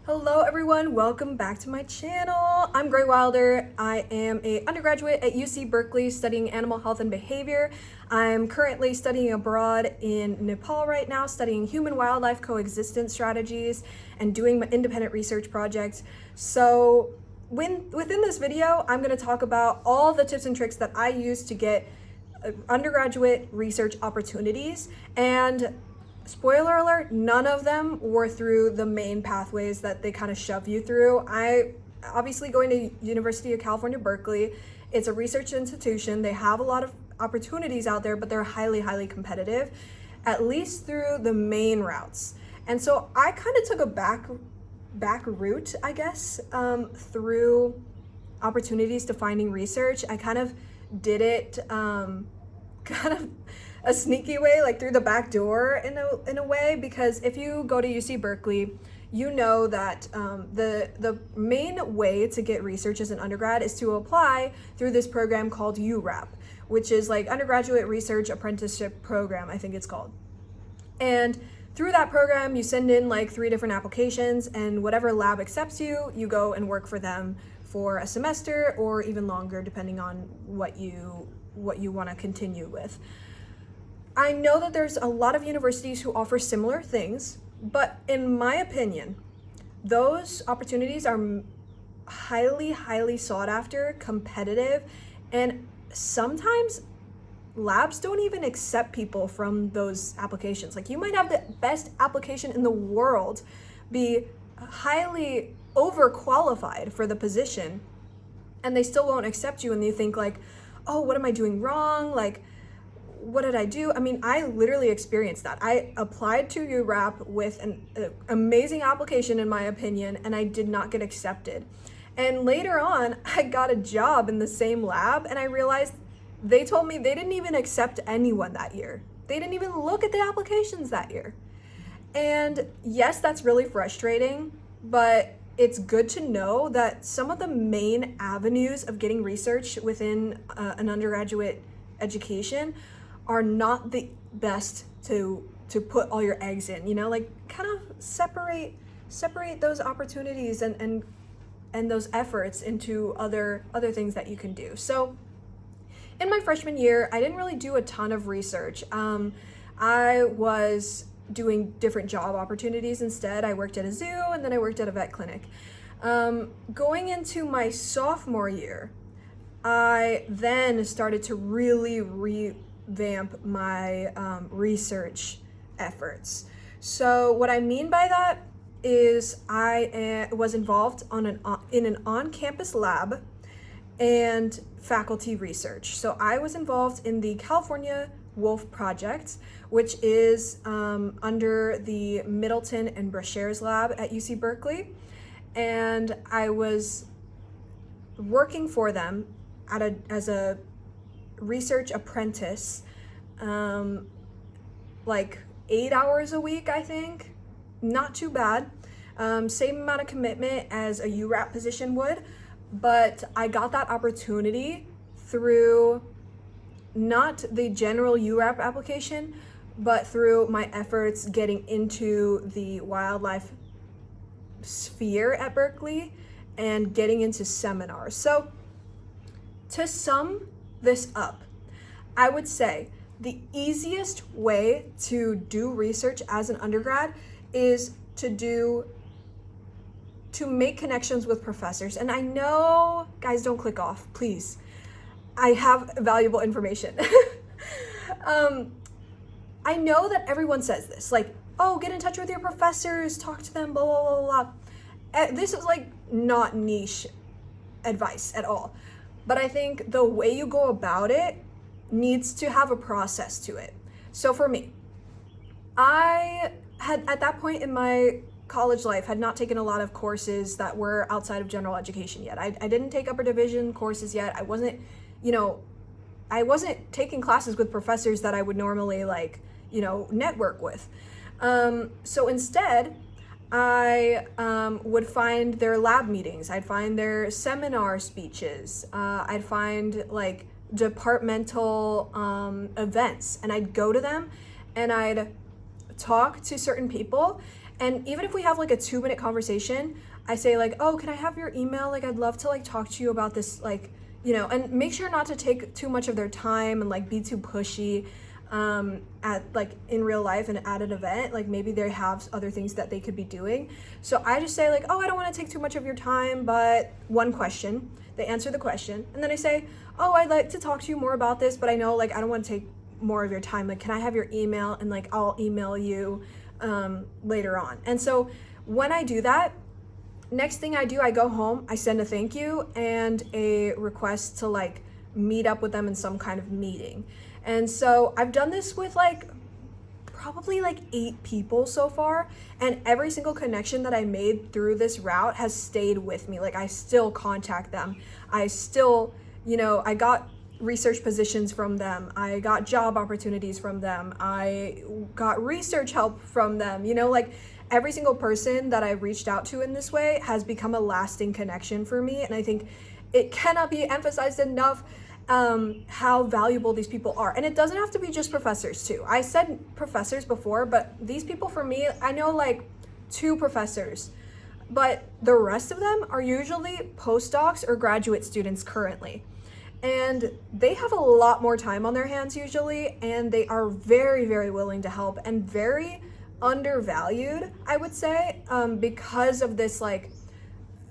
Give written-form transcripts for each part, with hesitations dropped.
Hello everyone, welcome back to my channel. I'm Grae Wilder. I am an undergraduate at UC Berkeley studying animal health and behavior. I'm currently studying abroad in Nepal right now, studying human-wildlife coexistence strategies and doing my independent research projects. So within this video, I'm going to talk about all the tips and tricks that I use to get undergraduate research opportunities, and spoiler alert, none of them were through the main pathways that they kind of shove you through. I obviously going to University of California, Berkeley. It's a research institution. They have a lot of opportunities out there, but they're highly competitive, at least through the main routes. And so I kind of took a back route, I guess, through opportunities to finding research. I kind of did it kind of a sneaky way, like through the back door in a way, because if you go to UC Berkeley, you know that the main way to get research as an undergrad is to apply through this program called URAP, which is like Undergraduate Research Apprenticeship Program, I think it's called. And through that program, you send in like 3 different applications, and whatever lab accepts you, you go and work for them for a semester or even longer, depending on what you want to continue with. I know that there's a lot of universities who offer similar things, but in my opinion, those opportunities are highly sought after, competitive, and sometimes labs don't even accept people from those applications. Like, you might have the best application in the world, be highly overqualified for the position, and they still won't accept you, and you think like, oh, what am I doing wrong? Like, what did I do? I mean, I literally experienced that. I applied to URAP with an amazing application, in my opinion, and I did not get accepted. And later on, I got a job in the same lab, and I realized they told me they didn't even accept anyone that year. They didn't even look at the applications that year. And yes, that's really frustrating, but it's good to know that some of the main avenues of getting research within an undergraduate education are not the best to put all your eggs in, you know, like kind of separate those opportunities and those efforts into other things that you can do. So in my freshman year, I didn't really do a ton of research. I was doing different job opportunities instead. I worked at a zoo, and then I worked at a vet clinic. Going into my sophomore year, I then started to really revamp my research efforts. So what I mean by that is I was involved in an on-campus lab and faculty research. So I was involved in the California Wolf Project, which is under the Middleton and Brashears lab at UC Berkeley. And I was working for them as a research apprentice, like 8 hours a week, I think. Not too bad. Same amount of commitment as a URAP position would, but I got that opportunity through not the general URAP application, but through my efforts getting into the wildlife sphere at Berkeley and getting into seminars. So to sum this up, I would say the easiest way to do research as an undergrad is to make connections with professors. And I know, guys, don't click off, please. I have valuable information. I know that everyone says this, like, oh, get in touch with your professors, talk to them, blah, blah, blah, blah. This is like not niche advice at all. But I think the way you go about it needs to have a process to it. So for me, I had, at that point in my college life, had not taken a lot of courses that were outside of general education yet. I didn't take upper division courses yet. I wasn't taking classes with professors that I would normally network with. So instead, I would find their lab meetings. I'd find their seminar speeches. I'd find like departmental events, and I'd go to them and I'd talk to certain people And even if we have like a 2-minute conversation, I say like, oh, can I have your email? Like, I'd love to like talk to you about this, like, you know, and make sure not to take too much of their time and like be too pushy at like in real life and at an event. Like maybe they have other things that they could be doing. So I just say like, oh, I don't want to take too much of your time, but one question. They answer the question, and then I say, oh, I'd like to talk to you more about this, but I know like I don't want to take more of your time. Like, can I have your email? And like I'll email you later on. And so when I do that, next thing I do, I go home, I send a thank you and a request to like meet up with them in some kind of meeting. And so I've done this with like probably like 8 people so far, and every single connection that I made through this route has stayed with me. Like I still contact them. I still, you know, I got research positions from them. I got job opportunities from them. I got research help from them. You know, like every single person that I've reached out to in this way has become a lasting connection for me. And I think it cannot be emphasized enough how valuable these people are. And it doesn't have to be just professors too. I said professors before, but these people for me, I know like 2 professors, but the rest of them are usually postdocs or graduate students currently. And they have a lot more time on their hands usually, and they are very, very willing to help and very undervalued, I would say, because of this like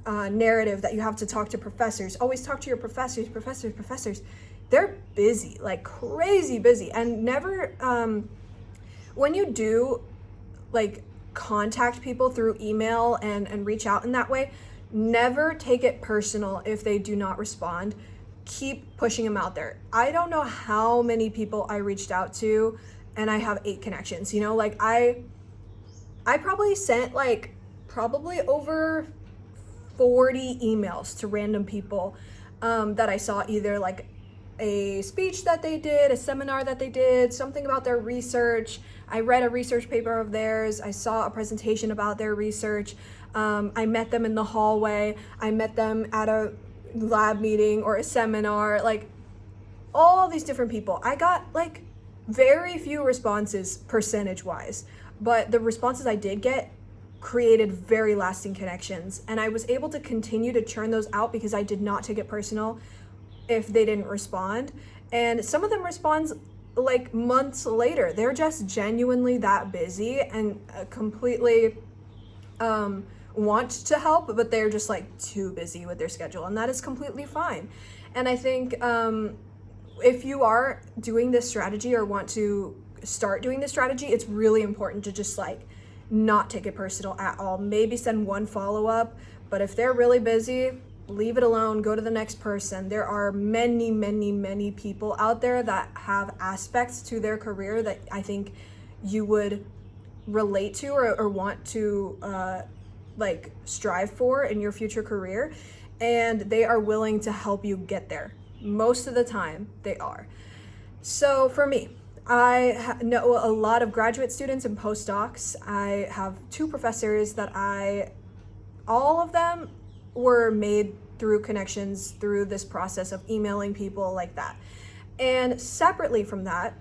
narrative that you have to talk to professors. Always talk to your professors. They're busy, like crazy busy. And never, when you do like contact people through email and reach out in that way, never take it personal if they do not respond. Keep pushing them out there. I don't know how many people I reached out to, and I have 8 connections, you know, like I probably sent like probably over 40 emails to random people that I saw, either like a speech that they did, a seminar that they did, something about their research. I read a research paper of theirs. I saw a presentation about their research. I met them in the hallway. I met them at a lab meeting or a seminar, like all these different people. I got like very few responses percentage wise, but the responses I did get created very lasting connections, and I was able to continue to churn those out because I did not take it personal if they didn't respond. And some of them respond like months later. They're just genuinely that busy and completely want to help, but they're just like too busy with their schedule, and that is completely fine. And I think if you are doing this strategy or want to start doing this strategy, it's really important to just like not take it personal at all. Maybe send one follow-up, but if they're really busy, leave it alone, go to the next person. There are many people out there that have aspects to their career that I think you would relate to or want to like strive for in your future career, and they are willing to help you get there. Most of the time they are. So for me, I know a lot of graduate students and postdocs. I have 2 professors that all of them were made through connections through this process of emailing people like that. And separately from that,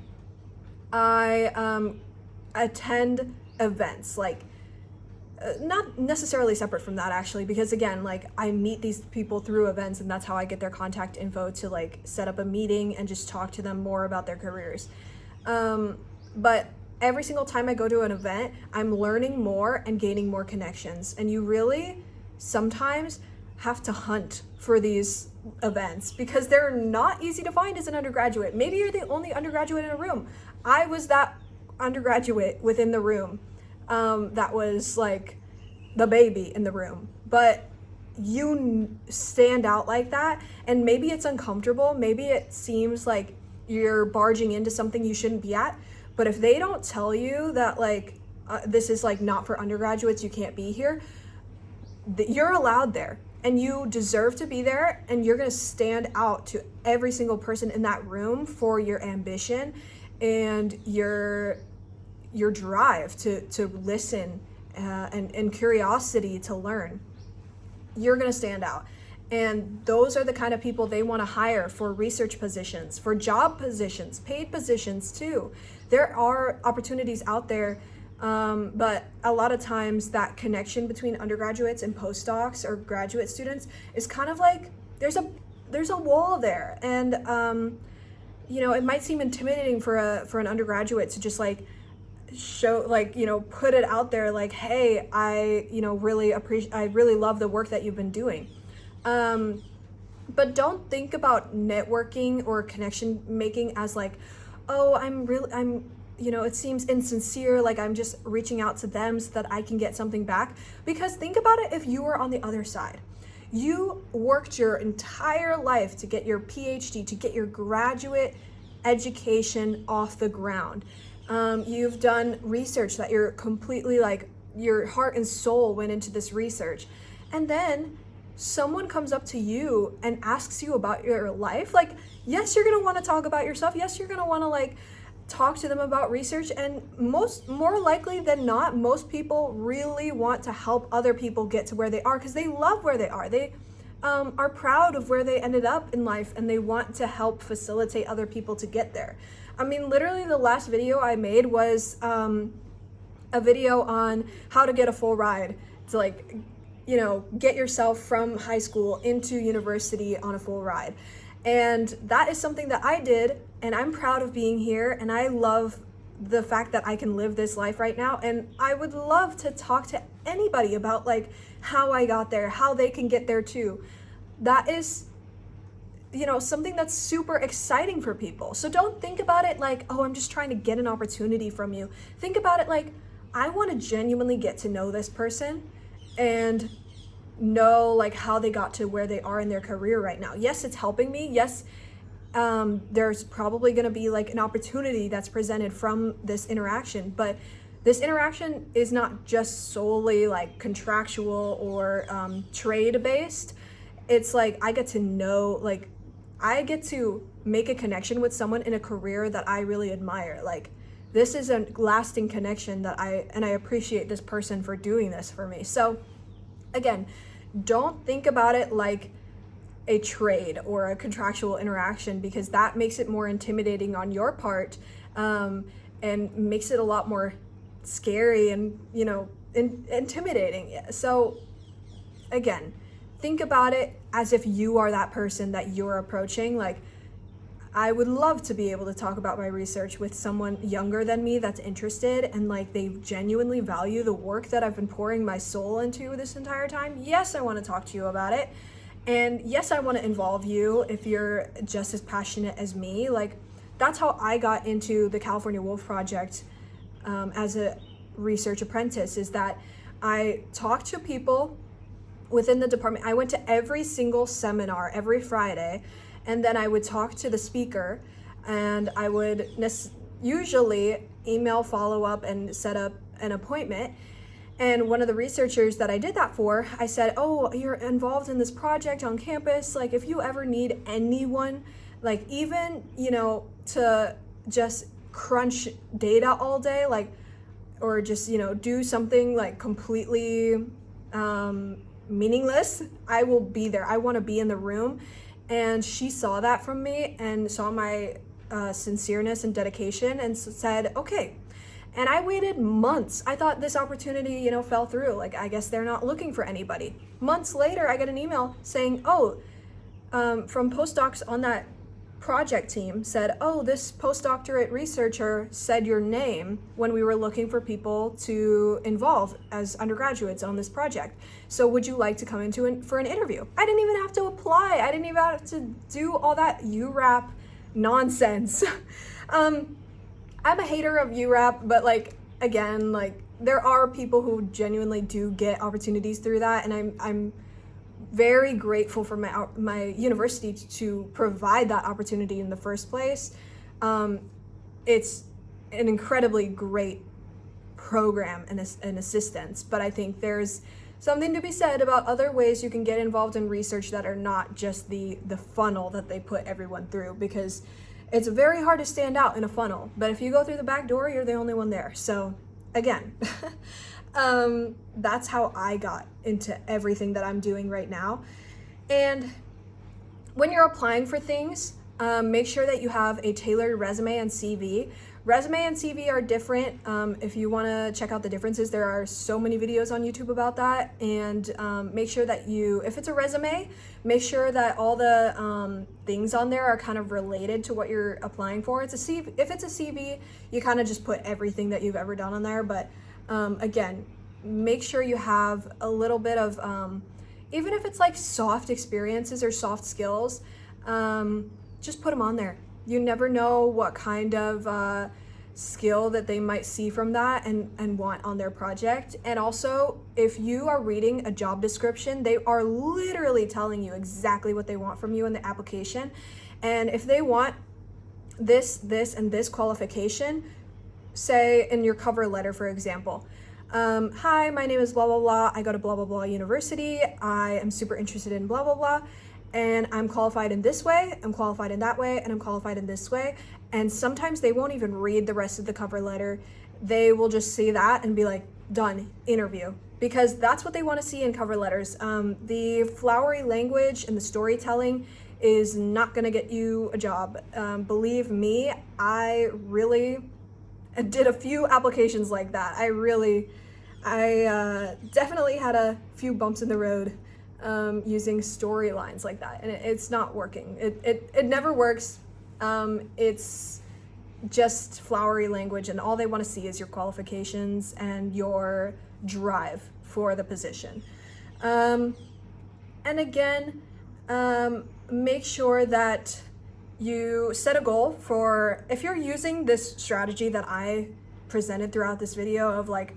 I attend events, like not necessarily separate from that actually, because again, like I meet these people through events, and that's how I get their contact info to like set up a meeting and just talk to them more about their careers. But every single time I go to an event, I'm learning more and gaining more connections. And you really sometimes have to hunt for these events because they're not easy to find as an undergraduate. Maybe you're the only undergraduate in a room. I was that undergraduate within the room that was like the baby in the room. But you stand out like that, and maybe it's uncomfortable. Maybe it seems like you're barging into something you shouldn't be at, but if they don't tell you that like this is like not for undergraduates, you can't be here, you're allowed there and you deserve to be there, and you're going to stand out to every single person in that room for your ambition and your drive to listen and curiosity to learn. You're going to stand out. And those are the kind of people they want to hire for research positions, for job positions, paid positions too. There are opportunities out there But a lot of times that connection between undergraduates and postdocs or graduate students is kind of like there's a wall there, and it might seem intimidating for an undergraduate to just like show, like, put it out there, like, hey, I really love the work that you've been doing. But don't think about networking or connection making as like, oh, it seems insincere, like I'm just reaching out to them so that I can get something back. Because think about it, if you were on the other side, you worked your entire life to get your PhD, to get your graduate education off the ground. You've done research that you're completely like, your heart and soul went into this research. And then someone comes up to you and asks you about your life. Like, yes, you're going to want to talk about yourself. Yes, you're going to want to like talk to them about research. And more likely than not, most people really want to help other people get to where they are because they love where they are. They are proud of where they ended up in life, and they want to help facilitate other people to get there. I mean, literally the last video I made was a video on how to get a full ride to like, get yourself from high school into university on a full ride. And that is something that I did, and I'm proud of being here, and I love the fact that I can live this life right now. And I would love to talk to anybody about like how I got there, how they can get there too. That is, something that's super exciting for people. So don't think about it like, oh, I'm just trying to get an opportunity from you. Think about it like, I want to genuinely get to know this person and know like how they got to where they are in their career right now. Yes, it's helping me. Yes, there's probably going to be like an opportunity that's presented from this interaction, but this interaction is not just solely like contractual or trade based. It's like I get to know, like I get to make a connection with someone in a career that I really admire. Like, this is a lasting connection that I appreciate this person for doing this for me. So again, don't think about it like a trade or a contractual interaction, because that makes it more intimidating on your part, and makes it a lot more scary and, intimidating. So again, think about it as if you are that person that you're approaching. Like, I would love to be able to talk about my research with someone younger than me that's interested and like they genuinely value the work that I've been pouring my soul into this entire time. Yes, I want to talk to you about it. And yes, I want to involve you if you're just as passionate as me. Like, that's how I got into the California Wolf Project as a research apprentice, is that I talked to people within the department. I went to every single seminar every Friday, and then I would talk to the speaker, and I would usually email follow up and set up an appointment. And one of the researchers that I did that for, I said, oh, you're involved in this project on campus. Like, if you ever need anyone, like even, to just crunch data all day, like, or just, do something like completely meaningless, I will be there. I want to be in the room. And she saw that from me and saw my sincereness and dedication and said, okay. And I waited months. I thought this opportunity, fell through. Like, I guess they're not looking for anybody. Months later, I get an email saying, from postdocs on that project team said, oh, this postdoctorate researcher said your name when we were looking for people to involve as undergraduates on this project. So would you like to come for an interview? I didn't even have to apply. I didn't even have to do all that URAP nonsense. I'm a hater of URAP, but like, again, like there are people who genuinely do get opportunities through that. And I'm very grateful for my university to provide that opportunity in the first place. It's an incredibly great program and assistance, but I think there's something to be said about other ways you can get involved in research that are not just the funnel that they put everyone through, because it's very hard to stand out in a funnel, but if you go through the back door, you're the only one there. So again, that's how I got into everything that I'm doing right now. And when you're applying for things, make sure that you have a tailored resume and CV. Resume and CV are different. If you want to check out the differences, there are so many videos on YouTube about that. And make sure that if it's a resume, make sure that all the things on there are kind of related to what you're applying for. If it's a CV, you kind of just put everything that you've ever done on there. But again, make sure you have a little bit of, even if it's like soft experiences or soft skills, just put them on there. You never know what kind of skill that they might see from that and want on their project. And also, if you are reading a job description, they are literally telling you exactly what they want from you in the application. And if they want this, and this qualification, say in your cover letter, for example, hi, my name is blah, blah, blah. I go to blah, blah, blah university. I am super interested in blah, blah, blah. And I'm qualified in this way, I'm qualified in that way, and I'm qualified in this way. And sometimes they won't even read the rest of the cover letter. They will just see that and be like, done, interview. Because that's what they want to see in cover letters. The flowery language and the storytelling is not going to get you a job. Believe me, I really did a few applications like that. I definitely had a few bumps in the road using storylines like that, and it's not working. It never works. It's just flowery language, and all they want to see is your qualifications and your drive for the position. And again, make sure that you set a goal for, if you're using this strategy that I presented throughout this video of like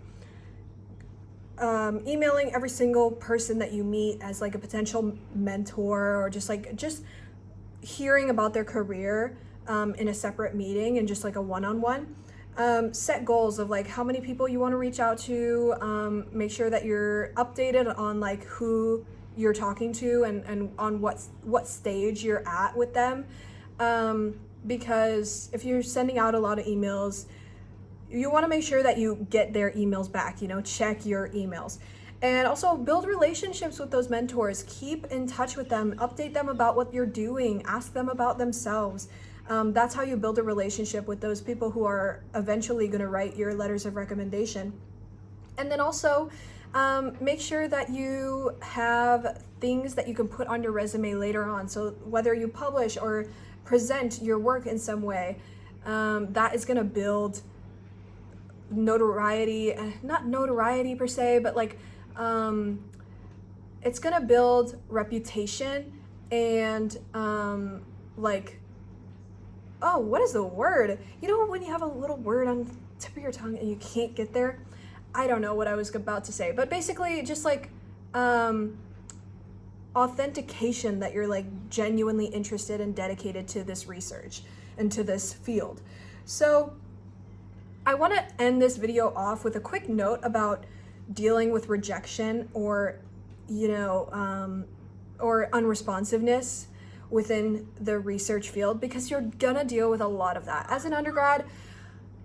emailing every single person that you meet as like a potential mentor, or just hearing about their career in a separate meeting and just like a one-on-one. Set goals of like how many people you want to reach out to. Make sure that you're updated on like who you're talking to and on what stage you're at with them. Because if you're sending out a lot of emails, you want to make sure that you get their emails back, check your emails. And also build relationships with those mentors. Keep in touch with them, update them about what you're doing, ask them about themselves. That's how you build a relationship with those people who are eventually going to write your letters of recommendation. And then also make sure that you have things that you can put on your resume later on. So whether you publish or present your work in some way, that is going to build notoriety, not notoriety per se, but like it's gonna build reputation and like, oh, what is the word? When you have a little word on the tip of your tongue and you can't get there? I don't know what I was about to say, but basically just like authentication that you're like genuinely interested and dedicated to this research and to this field. So I want to end this video off with a quick note about dealing with rejection or unresponsiveness within the research field, because you're gonna deal with a lot of that. As an undergrad,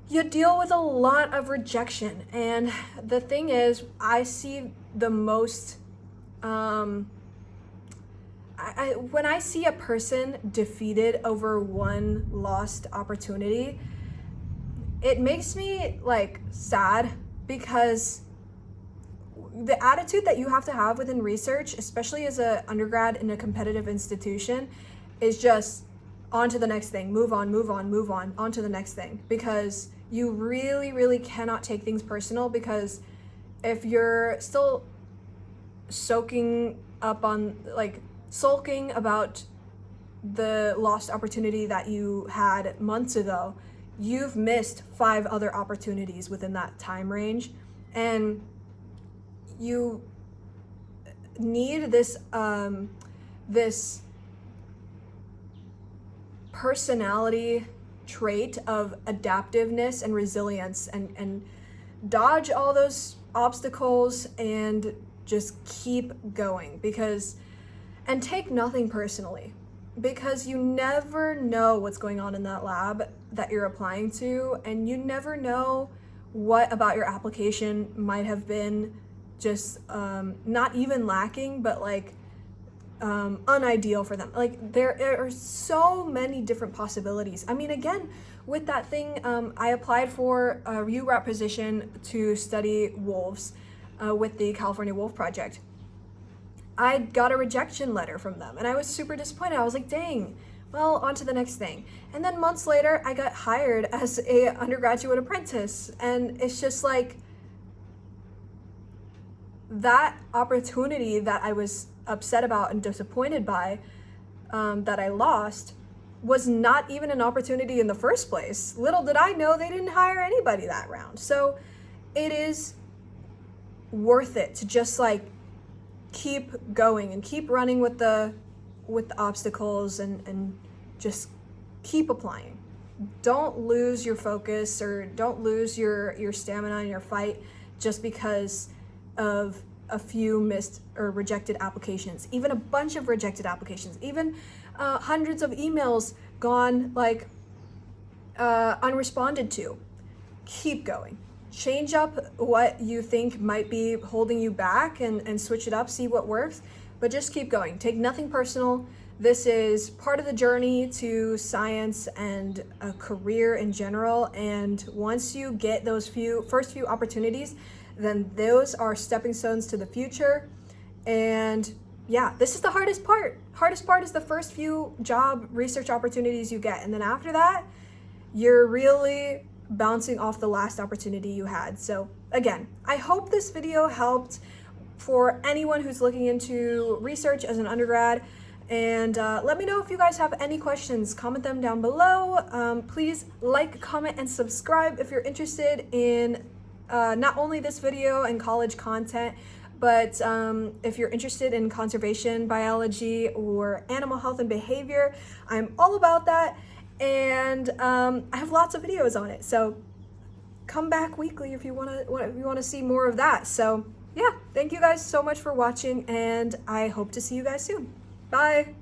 you deal with a lot of rejection, and the thing is, I see the most when I see a person defeated over one lost opportunity, it makes me like sad, because the attitude that you have to have within research, especially as an undergrad in a competitive institution, is just on to the next thing, move on, on to the next thing. Because you really, really cannot take things personal, because if you're still sulking about the lost opportunity that you had months ago, you've missed 5 other opportunities within that time range. And you need this personality trait of adaptiveness and resilience, and dodge all those obstacles and just keep going, and take nothing personally, because you never know what's going on in that lab that you're applying to, and you never know what about your application might have been just not even lacking, but like unideal for them. Like there are so many different possibilities. I mean, again, with that thing, I applied for a URAP position to study wolves with the California Wolf Project. I got a rejection letter from them and I was super disappointed. I was like, dang, well, on to the next thing. And then months later, I got hired as a undergraduate apprentice. And it's just like, that opportunity that I was upset about and disappointed by, that I lost, was not even an opportunity in the first place. Little did I know they didn't hire anybody that round. So it is worth it to just like keep going and keep running with the obstacles and just keep applying. Don't lose your focus or don't lose your stamina in your fight just because of a few missed or rejected applications, even a bunch of rejected applications, even hundreds of emails gone like unresponded to. Keep going. Change up what you think might be holding you back and switch it up, see what works, but just keep going. Take nothing personal. This is part of the journey to science and a career in general. And once you get those first few opportunities, then those are stepping stones to the future. And yeah, this is the hardest part. Hardest part is the first few job research opportunities you get. And then after that, you're really bouncing off the last opportunity you had. So again, I hope this video helped for anyone who's looking into research as an undergrad. And let me know if you guys have any questions. Comment them down below. Please like, comment, and subscribe if you're interested in not only this video and college content, but if you're interested in conservation biology or animal health and behavior, I'm all about that. And I have lots of videos on it. So come back weekly if you want to see more of that. So yeah, thank you guys so much for watching, and I hope to see you guys soon. Bye.